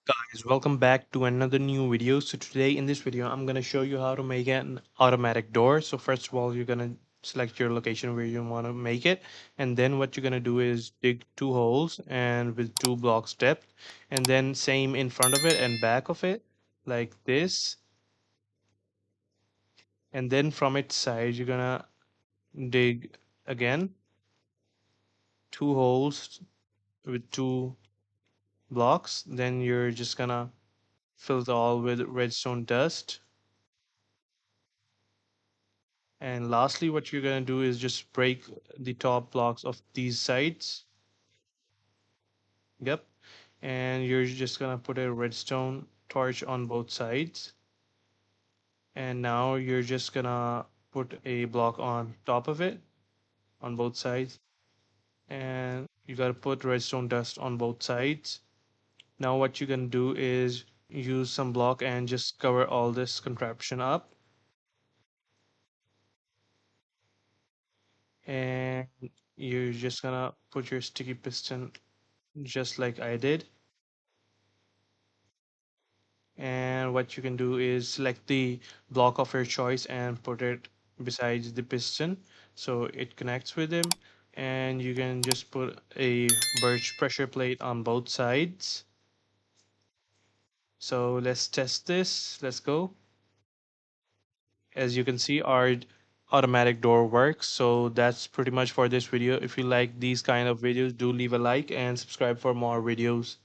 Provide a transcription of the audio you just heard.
Guys, welcome back to another new video. So today in this video, I'm gonna show you how to make an automatic door. So first of all, you're gonna select your location where you want to make it, and then what you're gonna do is dig two holes and with two blocks depth, and then same in front of it and back of it, like this, and then from its side you're gonna dig again two holes with two blocks. Then you're just gonna fill it all with redstone dust. And lastly, what you're going to do is just break the top blocks of these sides. Yep. And you're just going to put a redstone torch on both sides. And now you're just going to put a block on top of it on both sides. And you got to put redstone dust on both sides. Now what you're going to do is use some block and just cover all this contraption up. And you're just going to put your sticky piston just like I did. And what you can do is select the block of your choice and put it besides the piston so it connects with him, and you can just put a birch pressure plate on both sides. So let's test this. Let's go. As you can see, our automatic door works. So that's pretty much for this video. If you like these kind of videos, do leave a like and subscribe for more videos.